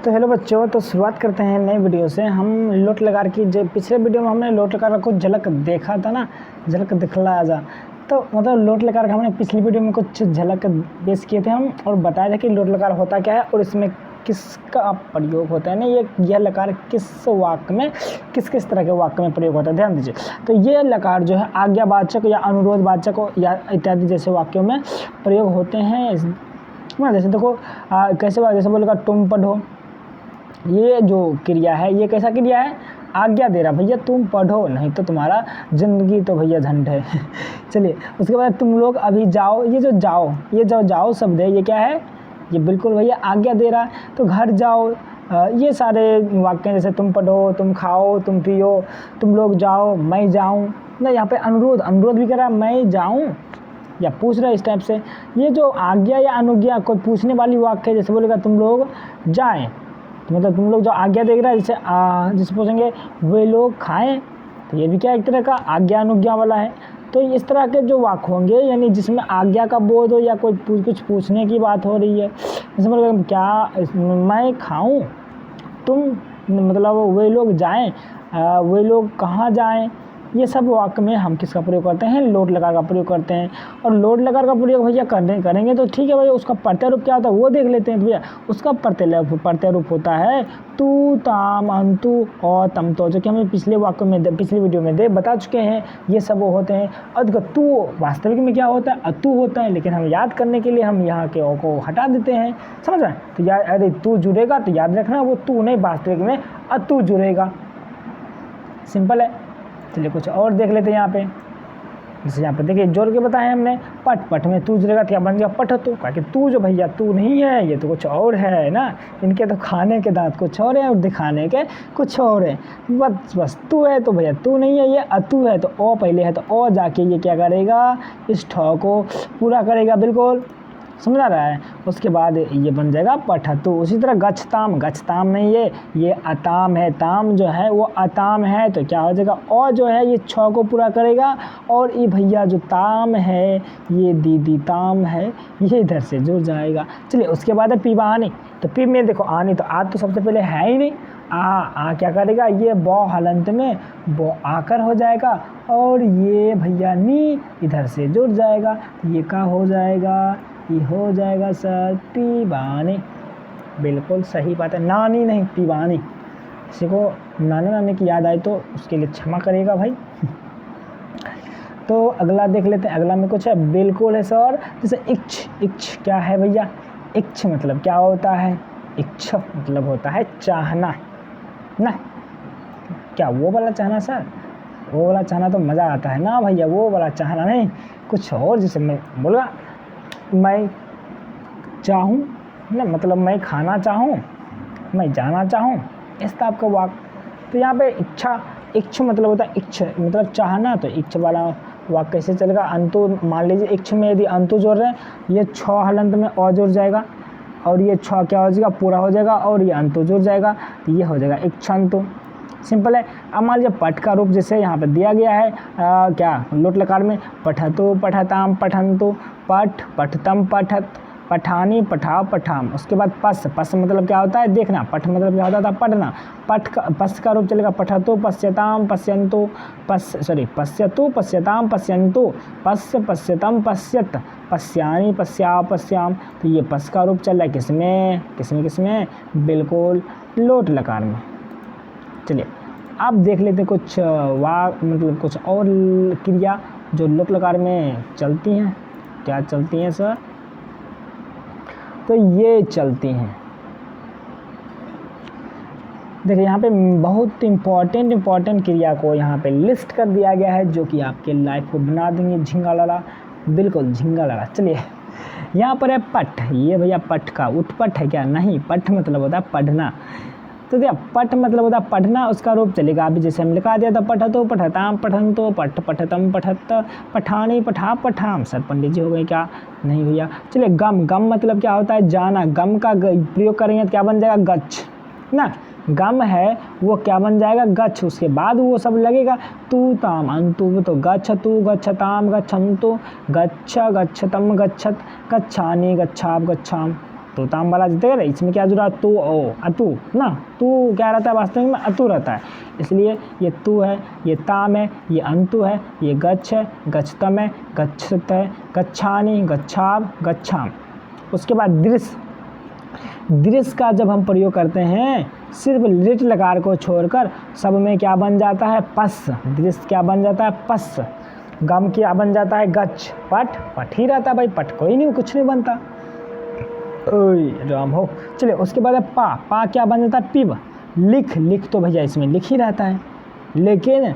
तो हेलो बच्चों, तो शुरुआत करते हैं नई वीडियो से। हम लोट लकार की जो पिछले वीडियो में हमने लोट लकार को झलक देखा था ना, झलक दिखला जा। तो मतलब लोट लकार का हमने पिछली वीडियो में कुछ झलक पेश किए थे हम, और बताया था कि लोट लकार होता क्या है और इसमें किसका प्रयोग होता है ना, यह लकार किस वाक्य में किस तरह के वाक्य में प्रयोग होता है, ध्यान दीजिए। तो ये लकार जो है आज्ञावाचक या अनुरोधवाचक या इत्यादि जैसे वाक्यों में प्रयोग होते हैं। जैसे देखो कैसे बात, जैसे बोलेगा तुम पढ़ो, ये जो क्रिया है ये कैसा क्रिया है, आज्ञा दे रहा, भैया तुम पढ़ो नहीं तो तुम्हारा ज़िंदगी तो भैया झंड है। चलिए उसके बाद तुम लोग अभी जाओ, ये जो जाओ, ये जो जाओ शब्द है ये क्या है, ये बिल्कुल भैया आज्ञा दे रहा है। तो घर जाओ, ये सारे वाक्य जैसे तुम पढ़ो, तुम खाओ, तुम पियो, तुम लोग जाओ, मैं जाऊँ ना, यहाँ पे अनुरोध भी कर रहा है, मैं जाऊँ या पूछ रहा है इस टाइप से। ये जो आज्ञा या अनुज्ञा कोई पूछने वाली वाक्य है, जैसे बोलेगा तुम लोग जाएँ, तो मतलब तुम लोग जो आज्ञा देख रहा है, जैसे पूछेंगे वे लोग खाएं, तो ये भी क्या एक तरह का आज्ञा अनुज्ञा वाला है। तो इस तरह के जो वाक्य होंगे यानी जिसमें आज्ञा का बोध हो या कोई कुछ पूछने की बात हो रही है, जैसे मतलब क्या मैं खाऊं, तुम मतलब वे लोग जाएं, वे लोग कहाँ जाएं, ये सब वाक्य में हम किसका प्रयोग करते हैं, लोट लकार का प्रयोग करते हैं। और लोट लकार का प्रयोग भैया करेंगे तो ठीक है भैया, उसका प्रत्यय रूप क्या होता है वो देख लेते हैं। भैया उसका प्रत्यय रूप होता है तू, ताम, अंतु और तम तो, जो कि हमें पिछले वाक्य में पिछली वीडियो में बता चुके हैं, ये सब वो होते हैं। और तू वास्तविक में क्या होता है, अतु होता है, लेकिन हम याद करने के लिए हम यहाँ के ओ को हटा देते हैं, समझ रहे हैं। तो याद, अरे तू जुड़ेगा तो याद रखना वो तू नहीं, वास्तविक में अतु जुड़ेगा, सिंपल है। चलिए कुछ और देख लेते हैं यहाँ पे। जैसे यहाँ पे देखिए जोड़ के बताया हमने, पट में तू जुड़ेगा तो क्या बन गया, पठ तू, क्योंकि तू जो भैया तू नहीं है, ये तो कुछ और है ना, इनके तो खाने के दांत कुछ और है और दिखाने के कुछ और है। बस तू है तो भैया तू नहीं है, ये अतु है, तो ओ पहले है तो ओ जाके ये क्या करेगा, इस ठ को पूरा करेगा, बिल्कुल समझ आ रहा है। उसके बाद ये बन जाएगा पठतु। उसी तरह गच्छताम नहीं है, ये अताम है, ताम जो है वो अताम है, तो क्या हो जाएगा, और जो है ये छ को पूरा करेगा, और ये भैया जो ताम है ये दीदी ताम है, ये इधर से जुड़ जाएगा। चलिए उसके बाद है पिबानी। तो पी में देखो आनी, तो आज तो सबसे पहले है ही नहीं, आ क्या करेगा, ये बौ हलंत में बौ आकर हो जाएगा, और ये भैया नी इधर से जुड़ जाएगा, ये का हो जाएगा, ये हो जाएगा सर पीबानी। बिल्कुल सही बात है, नानी नहीं पीबानी। किसी को नानी की याद आए तो उसके लिए क्षमा करेगा भाई। तो अगला देख लेते हैं, अगला में कुछ है, बिल्कुल है सर। जैसे इच्छ क्या है भैया, इच्छ मतलब क्या होता है, इच्छ मतलब होता है चाहना ना, क्या वो वाला चाहना सर, वो वाला चाहना तो मज़ा आता है ना भैया, वो वाला चाहना नहीं, कुछ और। जैसे मैं बोला मैं चाहूँ ना, मतलब मैं खाना चाहूँ, मैं जाना चाहूँ, इस टाइप का वाक्य। तो यहाँ पे इच्छ मतलब होता है इच्छ मतलब चाहना, तो इच्छ वाला वाक्य कैसे चलेगा, अंतु मान लीजिए इच्छ में यदि अंतु जोड़ रहे हैं, ये छ हलंत में और जुड़ जाएगा, और ये छ क्या हो जाएगा, पूरा हो जाएगा, और ये अंतु जुड़ जाएगा, तो ये हो जाएगा इच्छन्तु, सिंपल है। अब मान लीजिए पठ का रूप जैसे यहाँ पे दिया गया है, क्या लोट लकार में, पठतु पठताम पठन्तु, पठ पठतम पठत, पठानी पठाओ पठाम। उसके बाद पस मतलब क्या होता है, देखना, पठ मतलब क्या होता था, पढ़ना, पस का रूप चलेगा पठतु पश्यताम पश्यन्तु, पश्यतु पश्यताम पश्यन्तु, पश्यतम पश्यत, पश्यानी पश्याओ पश्याम। तो ये पस का रूप चल रहा है किसमें, बिल्कुल लोट लकार में। चलिए अब देख लेते कुछ मतलब कुछ और क्रिया जो लोट लकार में चलती हैं। क्या चलती हैं सर, तो ये चलती हैं, देखिए यहाँ पे बहुत इम्पॉर्टेंट क्रिया को यहाँ पे लिस्ट कर दिया गया है, जो कि आपके लाइफ को बना देंगे झिंगा लाला, बिल्कुल झिंगा लाला। चलिए यहाँ पर है पठ, ये भैया पठ का उत्पठ है क्या, नहीं, पठ मतलब होता है पढ़ना। तो देखिए पठ मतलब होता है पढ़ना, उसका रूप चलेगा अभी जैसे हम लिखा दिया था, पठतो पठताम पठन्तो, पठ पठतम पठत, पठानी पठा पठाम। सर पंडित जी हो गए क्या, नहीं भैया। चलिए गम मतलब क्या होता है, जाना, गम का प्रयोग करेंगे तो क्या बन जाएगा, गच्छ ना, गम है वो क्या बन जाएगा, गच्छ। उसके बाद वो सब लगेगा तू ताम अंतु, तो गच्छतु गच्छताम गच्छन्तु, गच्छ गच्छतम गच्छत, गच्छानि गच्छाप गच्छाम। तो ताम वाला जीतेगा ना। इसमें क्या जुड़ा, तू ओ अतु ना, तू क्या रहता है वास्तविक में, अतु रहता है, इसलिए ये तू है, ये ताम है, ये अंतु है, ये गच्छ है, गच्छतम है, गच्छत है, गच्छानि, गच्छाव, गच्छाम। उसके बाद दृश्य, दृश्य का जब हम प्रयोग करते हैं सिर्फ लिट लकार को छोड़कर सब में क्या बन जाता है, पस। दृश्य क्या बन जाता है, पस। गम क्या बन जाता है, गच्छ। पट, पट ही रहता है भाई, पट कोई नहीं, कुछ नहीं बनता। ओए राम हो। चलिए उसके बाद है पा, पा क्या बन जाता है, पिब। लिख, लिख तो भैया इसमें लिख ही रहता है, लेकिन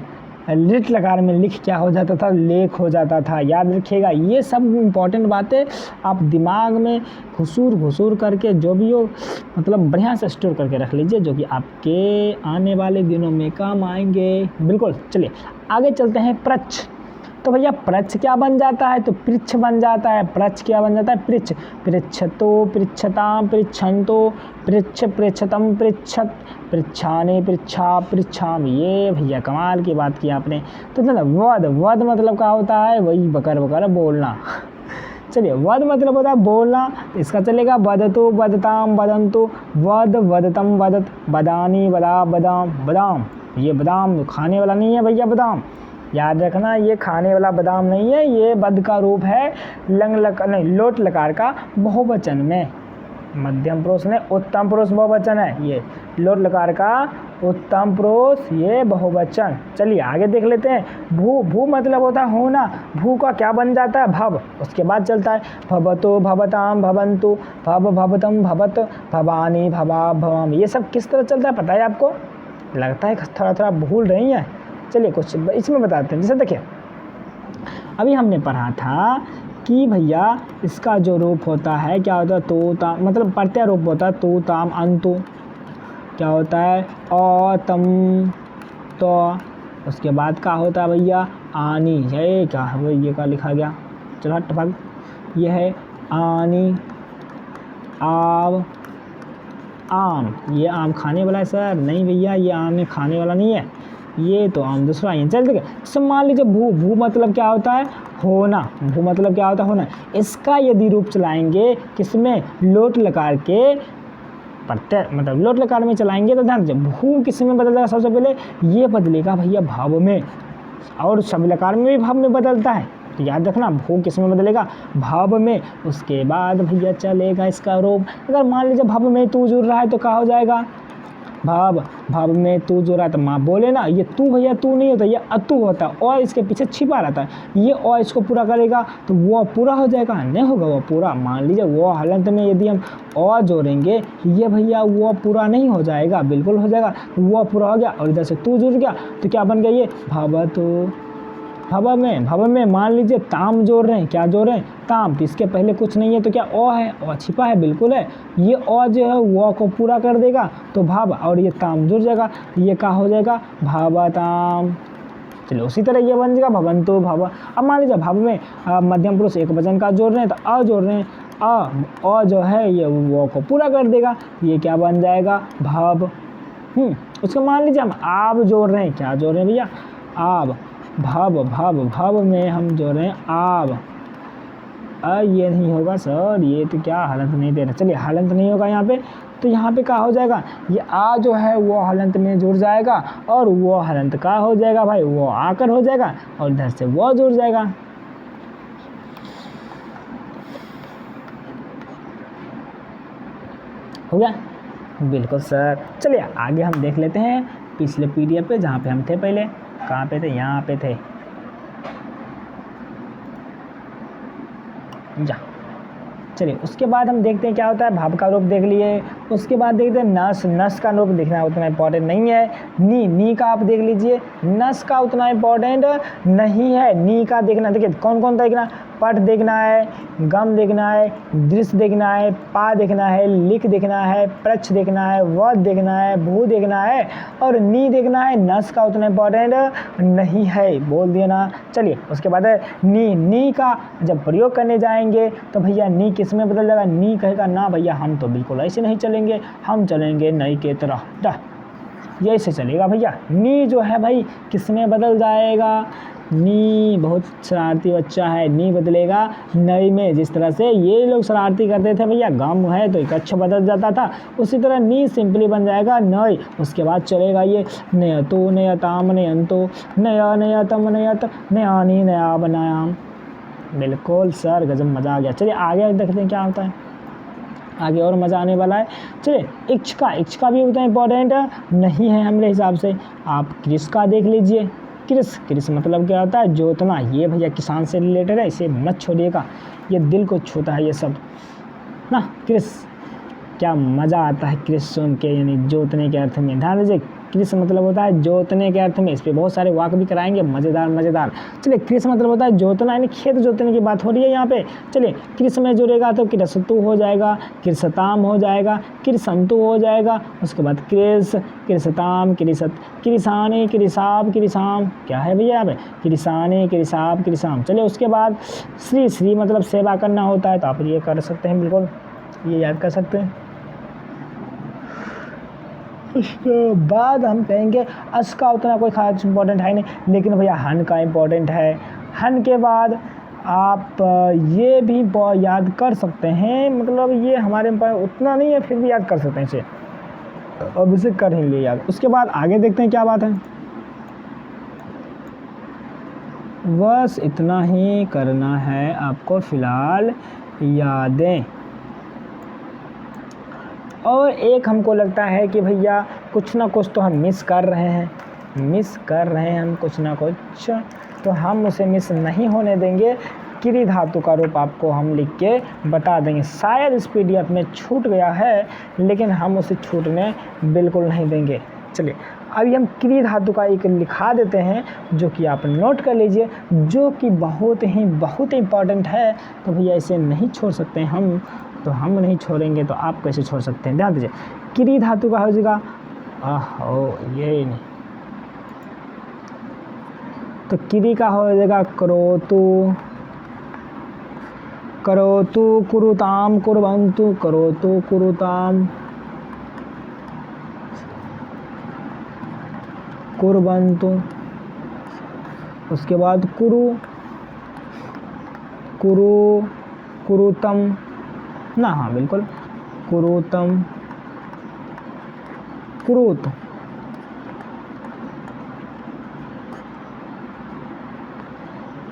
लिट लकार में लिख क्या हो जाता था, लेख हो जाता था। याद रखिएगा, ये सब इम्पॉर्टेंट बातें आप दिमाग में घुसूर करके जो भी हो मतलब बढ़िया से स्टोर करके रख लीजिए, जो कि आपके आने वाले दिनों में काम आएंगे। बिल्कुल। चलिए आगे चलते हैं। प्रच्छ, तो भैया प्रच्छ क्या बन जाता है, तो पृच्छ बन जाता है। प्रच्छ क्या बन जाता है, पृच्छ। पृच्छतो, पृच्छताम, पृच्छन्तो, पृच्छ, पृच्छतम, पृच्छत, पृच्छाने, पृच्छा, पृच्छाम। ये भैया कमाल की बात की आपने। तो ना वद, वद मतलब क्या होता है, वही बकर बकर बोलना। चलिए वद मतलब होता है बोलना, तो इसका चलेगा वदतो, वदताम, वदंतो, वद, वदतम, वदत, वदानी, वदा, बदाम, बदाम। ये बादाम खाने वाला नहीं है भैया, बादाम याद रखना, ये खाने वाला बादाम नहीं है, ये बद का रूप है लंग लकार नहीं लोट लकार का बहुवचन में। मध्यम पुरुष में उत्तम पुरुष बहुवचन है, ये लोट लकार का उत्तम पुरुष ये बहुवचन। चलिए आगे देख लेते हैं। भू, भू मतलब होता है होना। भू का क्या बन जाता है, भव। उसके बाद चलता है भवतो, भवताम, भवन्तु, भव, भवतम, भवत, भवानी, भवा, भवाम। ये सब किस तरह चलता है पता है आपको, लगता है थोड़ा थोड़ा भूल रही हैं। चलिए कुछ इसमें बताते हैं। जैसे देखिए अभी हमने पढ़ा था कि भैया इसका जो रूप होता है क्या होता है, तो ताम मतलब प्रत्यय रूप होता है, तो ताम अंतु। क्या होता है, अ तम तो। उसके बाद क्या होता है भैया, आनी। ये क्या है भाई, ये क्या लिखा गया, चलो हट भाग। ये है आनी, आव, आम। ये आम खाने वाला है सर, नहीं भैया ये आम खाने वाला नहीं है, ये तो आम दूसरा है। चल देखिए, सब मान लीजिए भू, भू मतलब क्या होता है, होना। भू मतलब क्या होता है, होना। इसका यदि रूप चलाएंगे किसमें, लोट लकार के प्रत्यय मतलब लोट लकार में चलाएंगे तो ध्यान दीजिए भू किस में बदल जाएगा, सबसे पहले ये बदलेगा भैया भाव में, और शब्द लकार में भी भाव में बदलता है, तो याद रखना भू किस में बदलेगा, भाव में। उसके बाद भैया चलेगा इसका रूप, अगर मान लीजिए भाव में तू जुड़ रहा है तो क्या हो जाएगा, भाव, भाव में तू जो रहा है तो माँ बोले ना, ये तू भैया तू नहीं होता, ये अतु होता है, और इसके पीछे छिपा रहता है, ये और इसको पूरा करेगा तो वो पूरा हो जाएगा, नहीं होगा वो पूरा। मान लीजिए वो हलंत में यदि हम और जोड़ेंगे ये भैया वो पूरा नहीं हो जाएगा, बिल्कुल हो जाएगा, वो पूरा हो गया, और इधर से तू जुड़ गया तो क्या बन गया ये भाव। तो भाव में मान लीजिए ताम जोड़ रहे हैं, क्या जोड़ रहे हैं, ताम, तो इसके पहले कुछ नहीं है तो क्या ओ है, ओ छिपा है, बिल्कुल है, ये ओ जो है वो को पूरा कर देगा तो भाव, और ये ताम जुड़ जाएगा, ये क्या हो जाएगा भावताम। चलो उसी तरह ये बन जाएगा भवंतो भाव। अब मान लीजिए भाव में मध्यम पुरुष एक वचन का जोड़ रहे हैं तो अ जोड़ रहे हैं, अ जो है ये वो को पूरा कर देगा, ये क्या बन जाएगा भाव। उसको मान लीजिए हम आब जोड़ रहे हैं, क्या जोड़ रहे हैं भैया, आब, भाव में हम जोड़ रहे हैं आब। ये नहीं होगा सर, ये तो क्या हलंत नहीं दे रहा, चलिए हलंत नहीं होगा यहाँ पे, तो यहाँ पे क्या हो जाएगा, ये आ जो है वो हलंत में जुड़ जाएगा, और वो हलंत का हो जाएगा भाई, वो आकर हो जाएगा, और इधर से वो जुड़ जाएगा। हो गया, बिल्कुल सर। चलिए आगे हम देख लेते हैं पिछले पीडीएफ पे, जहाँ पे हम थे पहले, कहाँ पे थे, यहाँ पे थे जा। चलिए उसके बाद हम देखते हैं क्या होता है, भाव का रूप देख लिए, उसके बाद देखते हैं नस, नस का रूप देखना उतना इम्पोर्टेंट नहीं है। नी का आप देख लीजिए, नस का उतना इम्पोर्टेंट नहीं है, नी का देखना, देखिए कौन कौन देखना, पट देखना है, गम देखना है, दृश्य देखना है, पा देखना है, लिख देखना है, प्रच्छ देखना है, वध देखना है, भू देखना है, और नी देखना है। नस का उतना इम्पोर्टेंट नहीं है, बोल दिया ना। चलिए उसके बाद है नी का जब प्रयोग करने जाएंगे तो भैया नी किस में बदल जाएगा, नी कहेगा ना भैया हम तो बिल्कुल ऐसे नहीं चलेंगे, हम चलेंगे नई के तरह, ये ऐसे चलेगा भैया। नी जो है भाई किस में बदल जाएगा, नी बहुत शरारती बच्चा है, नी बदलेगा नई में। जिस तरह से ये लोग शरारती करते थे भैया, गम है तो एक अच्छा बदल जाता था, उसी तरह नी सिंपली बन जाएगा नई। उसके बाद चलेगा ये नयतो नयताम नयंतो, नया नयतम नयत, नयानी नया बनायाम। बिल्कुल सर, गजब मज़ा आ गया। चलिए आगे देखते हैं क्या होता है, आगे और मज़ा आने वाला है। चलिए इक्ष का भी उतना इम्पोर्टेंट नहीं है हमारे हिसाब से। आप कृष का देख लीजिए। कृष मतलब क्या होता है, जोतना। ये भैया किसान से रिलेटेड है, इसे मत छोड़िएगा, ये दिल को छूता है ये सब ना। कृष, क्या मज़ा आता है कृष सुन के, यानी जोतने के अर्थ में। ध्यान दीजिए, कृष मतलब होता है जोतने के अर्थ में। इस पर बहुत सारे वाक भी कराएंगे, मज़ेदार। चलिए, कृष मतलब होता है जोतना, यानी खेत जोतने की बात हो रही है यहाँ पे। चलिए, कृष में जुड़ेगा तो कृषतु हो जाएगा, कृषताम हो जाएगा, कृषंतु हो जाएगा। उसके बाद कृष, कृषताम, कृषाने, कृषाप, कृषाम। क्या है भैया यहाँ पे, कृषाने, कृषाप, कृषाम। चलिए उसके बाद श्री मतलब सेवा करना होता है, तो आप ये कर सकते हैं, बिल्कुल ये याद कर सकते हैं। उसके बाद हम कहेंगे अस का उतना कोई खास इम्पोर्टेंट है नहीं, लेकिन भैया हन का इम्पोर्टेंट है। हन के बाद आप ये भी याद कर सकते हैं, मतलब ये हमारे पास उतना नहीं है, फिर भी याद कर सकते हैं इसे, अब इसे कर ही लिए याद। उसके बाद आगे देखते हैं क्या बात है। बस इतना ही करना है आपको फ़िलहाल, यादें। और एक हमको लगता है कि भैया कुछ ना कुछ तो हम मिस कर रहे हैं हम कुछ ना कुछ, तो हम उसे मिस नहीं होने देंगे। क्री धातु का रूप आपको हम लिख के बता देंगे। शायद इस PDF में छूट गया है, लेकिन हम उसे छूटने बिल्कुल नहीं देंगे। चलिए अभी हम क्री धातु का एक लिखा देते हैं, जो कि आप नोट कर लीजिए, जो कि बहुत इम्पॉर्टेंट है। तो भैया इसे नहीं छोड़ सकते हम, तो हम नहीं छोड़ेंगे तो आप कैसे छोड़ सकते हैं। ध्यान दीजिए, क्री धातु का हो जाएगा, ये नहीं, तो क्री का हो जाएगा करोतु, कुरुताम, कुर्वन्तु, करोतु, कुरुताम, कुर्वन्तु। उसके बाद कुरुतम ना, हाँ बिल्कुल, कुरुतम, कुरुत।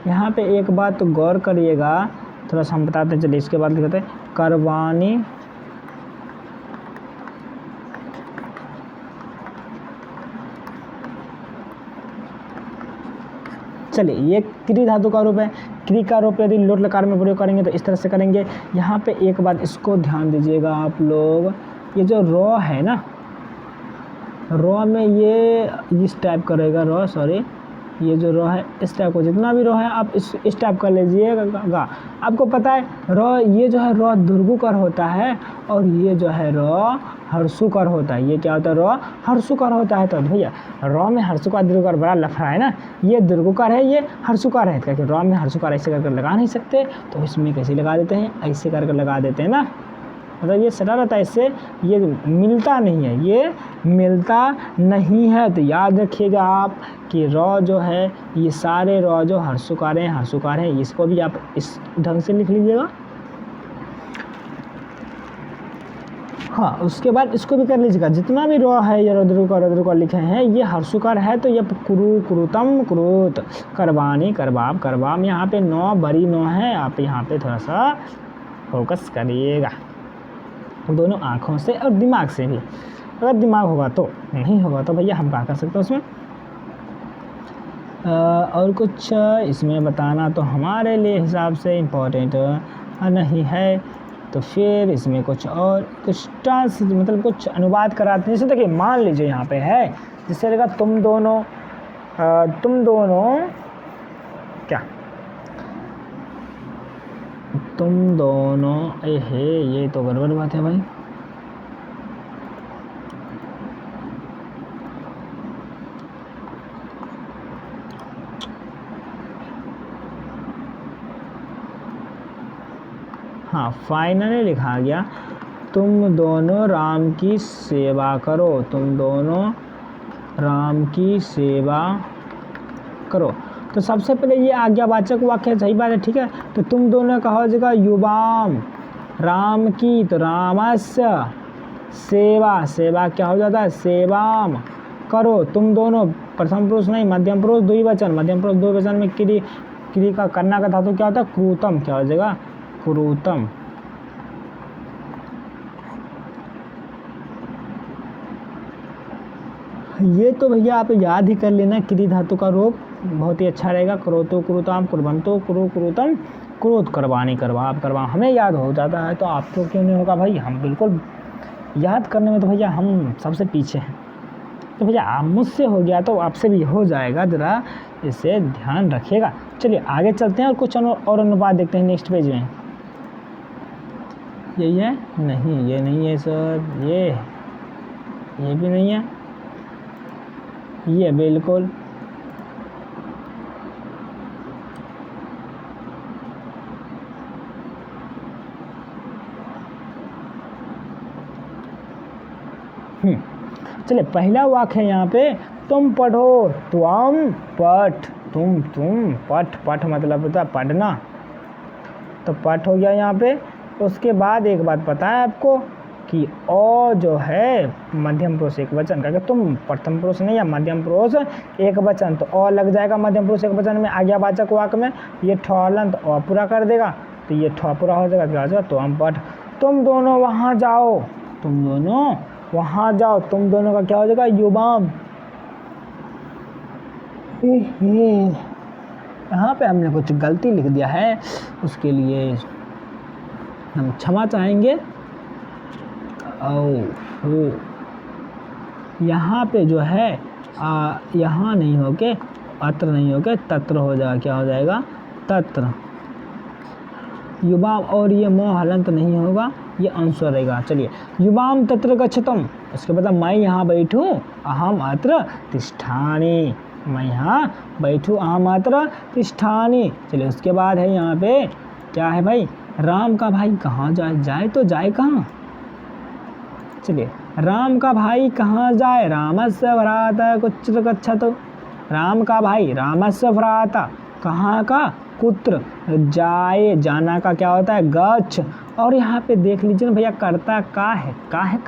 यहाँ पे एक बात तो गौर करिएगा, थोड़ा सा हम बताते हैं। चलिए इसके बाद लिखते हैं करवानी, चलिए ये क्री धातु का रूप है। क्री का रूप यदि लोट लकार में प्रयोग करेंगे तो इस तरह से करेंगे। यहाँ पे एक बात इसको ध्यान दीजिएगा आप लोग, ये जो रॉ है ना, रॉ में ये इस टाइप करेगा, ये जो रॉ है इस टाइप को, जितना भी रॉ है आप इस टाइप कर लीजिएगा। आपको पता है रॉ, ये जो है रॉ दुर्गुकर होता है, और ये जो है रॉ हर्षुकर होता है। ये क्या होता है, रॉ हर्षुकर होता है। तो भैया रॉ में हर्षुकर दुर्गुकर बड़ा लफड़ा है ना, ये दुर्गुकर है, ये हर्षुकर है, क्योंकि रॉ में हर्षुकर ऐसे करके लगा नहीं सकते, तो इसमें कैसे लगा देते हैं, ऐसे करके लगा देते हैं ना। मतलब ये सटा रहता है, इससे ये मिलता नहीं है, ये मिलता नहीं है। तो याद रखिएगा आप कि रॉ जो है, ये सारे रॉ जो हर्षुकार हैं, इसको भी आप इस ढंग से लिख लीजिएगा। हाँ, उसके बाद इसको भी कर लीजिएगा, जितना भी रॉ है ये रुद्र लिखे हैं, ये हर्षुकार है, तो ये कुरुतम, कुरुत, करवानी, करबाब, करबाम। यहाँ पे नौ बड़ी नौ है, आप यहाँ पे थोड़ा सा फोकस करिएगा, दोनों आँखों से और दिमाग से भी। अगर दिमाग होगा तो, नहीं होगा तो भैया हम क्या कर सकते हैं उसमें। और कुछ इसमें बताना तो हमारे लिए हिसाब से इम्पोर्टेंट नहीं है, तो फिर इसमें कुछ और कुछ मतलब कुछ अनुवाद कराते हैं। जैसे देखिए मान लीजिए यहाँ पे है, जिससे लगा तुम दोनों क्या, तुम दोनों, ये तो गड़बड़ बात है भाई। हाँ, फाइनली लिखा गया, तुम दोनों राम की सेवा करो, तुम दोनों राम की सेवा करो। तो सबसे पहले ये आज्ञावाचक वाक्य है, सही बात है, ठीक है। तो तुम दोनों का हो जाएगा युवाम राम की, तो रामस्य सेवा, सेवा क्या हो जाता है सेवाम करो, तुम दोनों प्रथम पुरुष नहीं मध्यम पुरुष द्विवचन, मध्यम पुरुष द्विवचन में क्री का करना का धातु क्या होता है क्रूतम, क्या हो जाएगा क्रूतम। ये तो भैया आप याद ही कर लेना, क्री धातु का रूप बहुत ही अच्छा रहेगा, क्रोतो क्रूताम कुर्बंतो क्रू क्रूतम, क्रोध करवानी करवाप करवा, हमें याद हो जाता है तो आपको क्यों नहीं होगा भाई, हम बिल्कुल याद करने में तो भैया हम सबसे पीछे हैं। तो भैया आप मुझसे हो गया तो आपसे भी हो जाएगा, ज़रा इसे ध्यान रखिएगा। चलिए आगे चलते हैं और कुछ और अनुवाद देखते हैं नेक्स्ट पेज में। यही है नहीं, ये नहीं है सर, ये भी नहीं है, ये बिल्कुल चलिए पहला वाक्य है यहाँ पे, तुम पढ़ो, तुम पठ, तुम पठ, पठ मतलब होता है पढ़ना, तो पठ हो गया यहाँ पे। उसके बाद एक बात पता है आपको कि ओ जो है मध्यम पुरुष एक वचन करके, तुम प्रथम पुरुष नहीं या मध्यम पुरुष एक वचन, तो ओ लग जाएगा मध्यम पुरुष एक वचन में आज्ञावाचक वाक्य में, ये ठहलन तो ओ पूरा कर देगा, तो ये ठ पूरा हो जाएगा, क्या हो जाएगा तो हम पठ, तुम दोनों वहाँ जाओ, तुम दोनों वहाँ जाओ, तुम दोनों का क्या हो जाएगा युवाम। यहाँ पे हमने कुछ गलती लिख दिया है, उसके लिए हम क्षमा चाहेंगे। यहाँ पे जो है यहाँ नहीं होके अत्र नहीं होके तत्र हो जाएगा, क्या हो जाएगा तत्र, युवाम, और ये मोह हलंत नहीं होगा, ये अंशवर रहेगा। चलिए युवाम तत्र गच्छतम, उसके बाद मैं यहाँ बैठूँ, अहम अत्र तिष्ठामि, मैं यहाँ बैठूँ, अहम अत्र तिष्ठामि। चलिए उसके बाद है यहाँ पे क्या है भाई, राम का भाई कहाँ जाए तो जाए कहाँ, चलिए राम का भाई कहाँ जाए, रामस्य भ्राता कुत्र गच्छतु, राम का भाई रामस्य भ्राता कहाँ का कुत्र, जाए जाना का क्या होता है गच्छ, और यहाँ पे देख लीजिए ना भैया कर्ता का है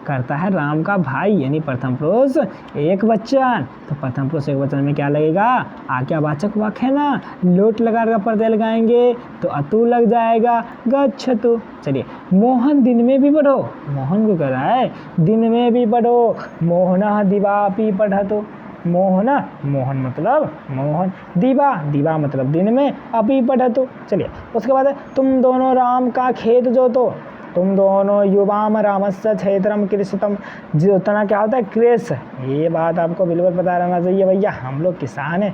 करता है राम का भाई, यानी प्रथम पुरुष एक वचन, तो प्रथम पुरुष एक वचन में क्या लगेगा आज्ञावाचक वाक्य है ना, लोट लगा कर पर्दे लगाएंगे तो अतु लग जाएगा गच्छतु। चलिए मोहन दिन में भी पढ़ो, मोहन को कह रहा है दिन में भी पढ़ो, मोहना दिवापि पठतु, मोहना मोहन मतलब मोहन, दीवा मतलब दिन में, अपि पठतु। चलिए उसके बाद तुम दोनों राम का खेत जोतो, तुम दोनों युवाम रामस्य क्षेत्रम कृषितम, जोतना क्या होता है कृष, ये बात आपको बिल्कुल पता रहना चाहिए भैया, हम लोग किसान हैं,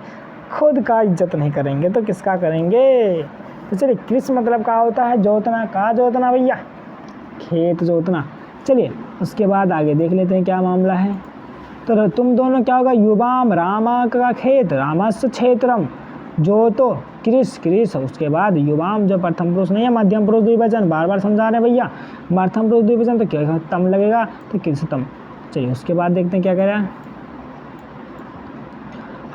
खुद का इज्जत नहीं करेंगे तो किसका करेंगे। तो चलिए कृष मतलब क्या होता है जोतना, का जोतना भैया खेत जोतना। चलिए उसके बाद आगे देख लेते हैं क्या मामला है। तो तुम दोनों क्या होगा युवाम रामा का खेत, रामस्य क्षेत्रम, जो तो कृष, उसके बाद युवाम जो प्रथम पुरुष नहीं है मध्यम पुरुष द्विवचन, बार बार समझा रहे हैं भैया, प्रथम पुरुष द्विवचन तो क्या तम लगेगा तो कृषतम। चलिए उसके बाद देखते हैं क्या कह रहा है,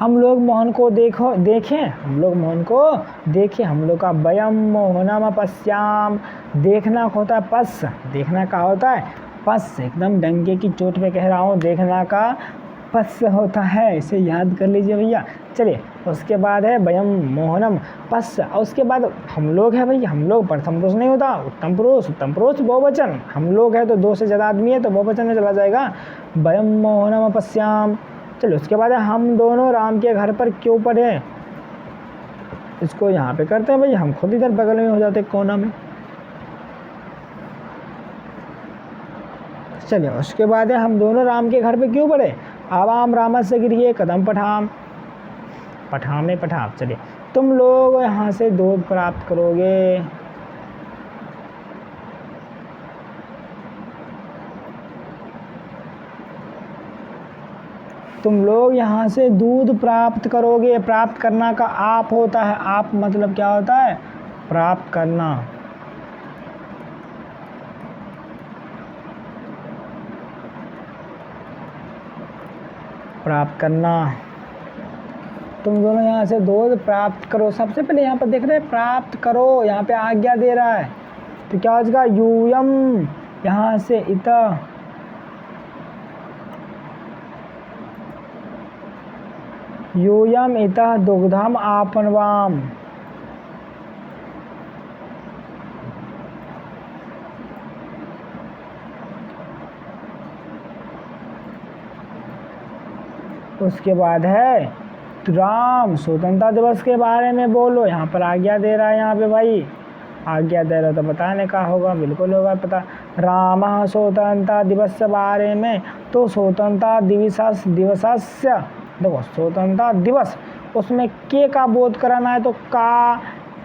हम लोग मोहन को देखें, हम लोग मोहन को देखें, हम लोग का वयम मोहनम पश्याम, देखना होता है पस, देखना का होता है पस, एकदम डंके की चोट पे कह रहा हूँ, देखना का पस होता है, इसे याद कर लीजिए भैया। चलिए उसके बाद है वयम मोहनम पस, और उसके बाद हम लोग है भाई, हम लोग प्रथम पुरुष नहीं होता, उत्तम पुरुष बहुवचन, हम लोग है तो दो से ज़्यादा आदमी है तो बहुवचन में चला जाएगा, वयम मोहनम पश्याम। चलिए उसके बाद है हम दोनों राम के घर पर क्यों पढ़े, इसको यहाँ पे करते हैं भाई, हम खुद इधर बगल में हो जाते कोना में। चलिए उसके बाद है हम दोनों राम के घर पे क्यों पढ़े, आवाम रामस्य गृहे कदम पठाम, पठाम। चलिए तुम लोग यहाँ से दूध प्राप्त करोगे, तुम लोग यहाँ से दूध प्राप्त करोगे, प्राप्त करना का आप होता है, आप मतलब क्या होता है प्राप्त करना, प्राप्त करना। तुम दोनों यहाँ से दूध प्राप्त करो। सबसे पहले यहाँ पर देख रहे हैं प्राप्त करो, यहाँ पे आज्ञा दे रहा है, तो क्या हो जाएगा यूयम, यहाँ से इतः यूयम इतः दुग्धम आपनवाम। उसके बाद है राम स्वतंत्रता दिवस के बारे में बोलो। यहाँ पर आज्ञा दे रहा है, यहाँ पे भाई आज्ञा दे रहा तो बताने का होगा, बिल्कुल होगा पता। राम स्वतंत्रता दिवस के बारे में, तो स्वतंत्रता दिवसस्य देखो स्वतंत्रता दिवस, उसमें के का बोध कराना है, तो का,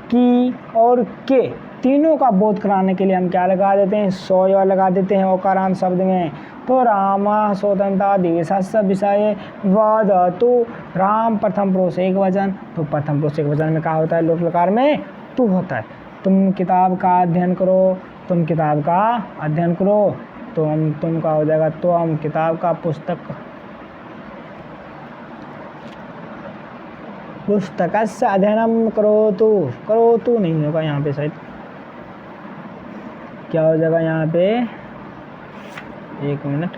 की और के तीनों का बोध कराने के लिए हम क्या लगा देते हैं, सोया लगा देते हैं ओकारांत शब्द में। तो राम स्वतंत्रता दिवसस्य विषय वदतु, राम प्रथम पुरुष एक वचन, तो प्रथम पुरुष एक वचन में क्या होता है, लोट लकार में तू होता है। तुम किताब का अध्ययन करो, तुम किताब का अध्ययन करो, तो तुम का हो जाएगा, तो हम किताब का पुस्तकस्य अध्ययनम करोतु नहीं होगा यहाँ पे, शायद क्या हो जाएगा यहाँ पे, एक मिनट,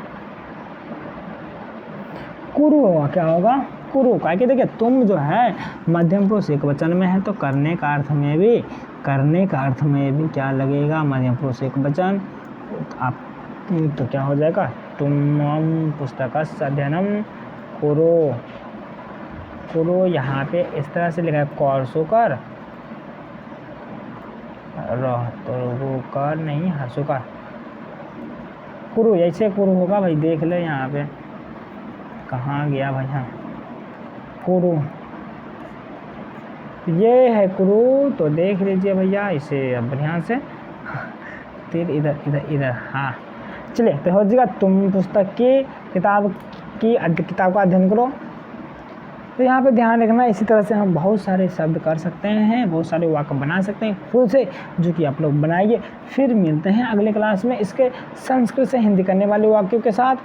कुरु होगा, क्या होगा कुरु। क्या कि देखिए तुम जो है मध्यम पुरुष एक वचन में है, तो करने का अर्थ में भी क्या लगेगा, मध्यम पुरुष एक वचन, आप तो क्या हो जाएगा, तुम पुस्तकस्य अध्ययनम करो। यहाँ पे इस तरह से लिखा है कौरसुकर नहीं हर्षुकर, कुरु, ऐसे कुरु होगा भाई, देख ले यहाँ पे कहाँ गया भाई, हाँ कुरु, ये है कुरु, तो देख लीजिए भैया इसे अब ध्यान से, फिर इधर हाँ चलिए, तो हो जाएगा तुम पुस्तक की किताब का अध्ययन करो। तो यहाँ पे ध्यान रखना, इसी तरह से हम बहुत सारे शब्द कर सकते हैं, बहुत सारे वाक्य बना सकते हैं खुद से, जो कि आप लोग बनाइए। फिर मिलते हैं अगले क्लास में इसके संस्कृत से हिंदी करने वाले वाक्यों के साथ,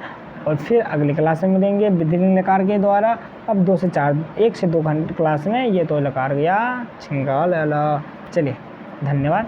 और फिर अगले क्लास में मिलेंगे विधिलिंग लकार के द्वारा। अब 2 से 4 1 से 2 घंटे क्लास में ये तो लकार गया छिंगाल। चलिए धन्यवाद।